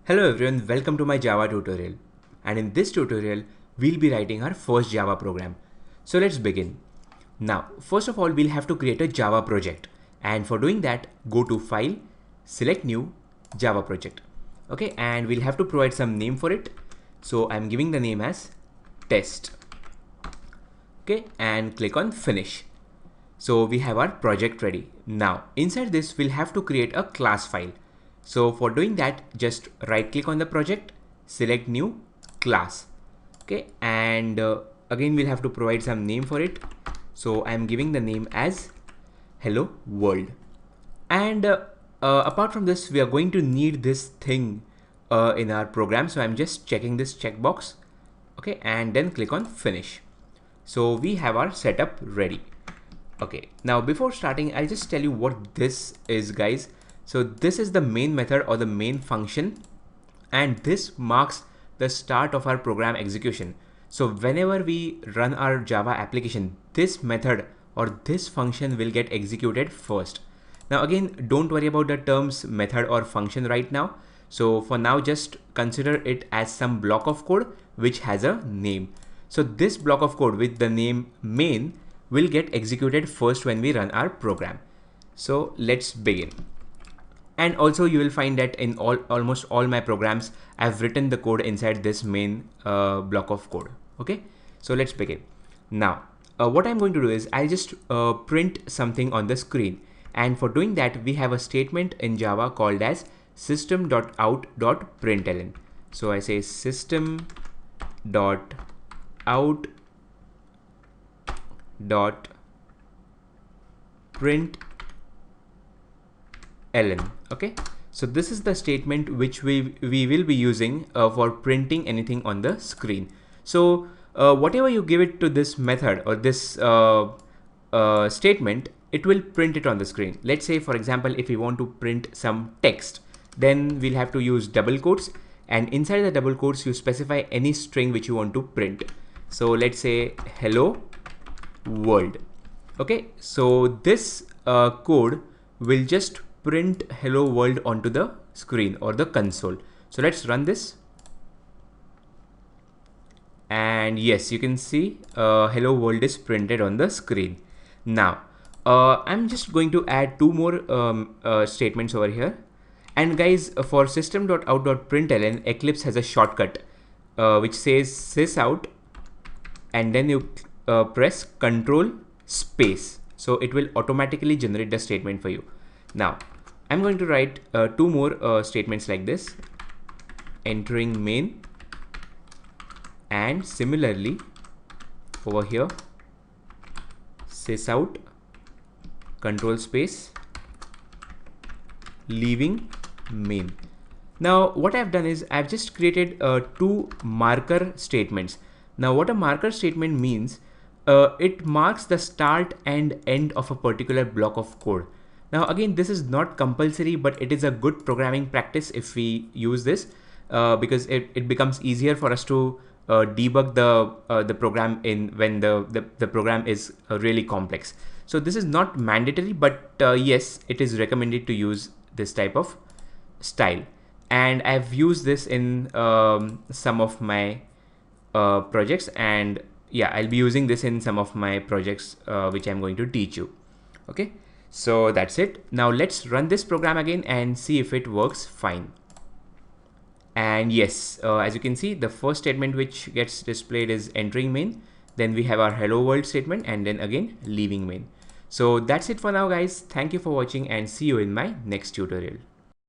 Hello everyone, welcome to my Java tutorial. And in this tutorial, we'll be writing our first Java program. So let's begin. Now, first of all, we'll have to create a Java project. And for doing that, go to File, select New, Java Project. Okay, and we'll have to provide some name for it. So I'm giving the name as Test. Okay, and click on Finish. So we have our project ready. Now, inside this, we'll have to create a class file. So for doing that, just right click on the project, select new class. Okay, and again we'll have to provide some name for it. So I'm giving the name as hello world. And apart from this, we are going to need this thing in our program. So I'm just checking this checkbox. Okay, and then click on finish. So we have our setup ready. Okay, now before starting, I'll just tell you what this is, guys. So this is the main method or the main function, and this marks the start of our program execution. So whenever we run our Java application, this method or this function will get executed first. Now again, don't worry about the terms method or function right now. So for now, just consider it as some block of code which has a name. So this block of code with the name main will get executed first when we run our program. So let's begin. And also you will find that in almost all my programs, I've written the code inside this main block of code. Okay, so let's begin. Now, what I'm going to do is I'll just print something on the screen. And for doing that, we have a statement in Java called as system.out.println. So I say system.out.println. Okay, so this is the statement which we will be using for printing anything on the screen. So whatever you give it to this method or this statement, it will print it on the screen. Let's say, for example, if we want to print some text, then we'll have to use double quotes, and inside the double quotes you specify any string which you want to print. So let's say hello world. Okay, so this code will just print hello world onto the screen or the console. So let's run this. And yes, you can see hello world is printed on the screen. Now, I'm just going to add two more statements over here. And guys, for system.out.println, Eclipse has a shortcut which says sysout, and then you press Control space. So it will automatically generate the statement for you. Now, I'm going to write two more statements like this, entering main, and similarly over here, sysout, control space, leaving main. Now what I've done is I've just created two marker statements. Now what a marker statement means, it marks the start and end of a particular block of code. Now again, this is not compulsory, but it is a good programming practice if we use this because it becomes easier for us to debug the program when the program is really complex. So this is not mandatory, but yes, it is recommended to use this type of style. And I've used this in some of my projects, and yeah, I'll be using this in some of my projects which I'm going to teach you. Okay. So that's it. Now let's run this program again and see if it works fine. And yes, as you can see, the first statement which gets displayed is entering main. Then we have our hello world statement, and then again leaving main. So that's it for now, guys. Thank you for watching, and see you in my next tutorial.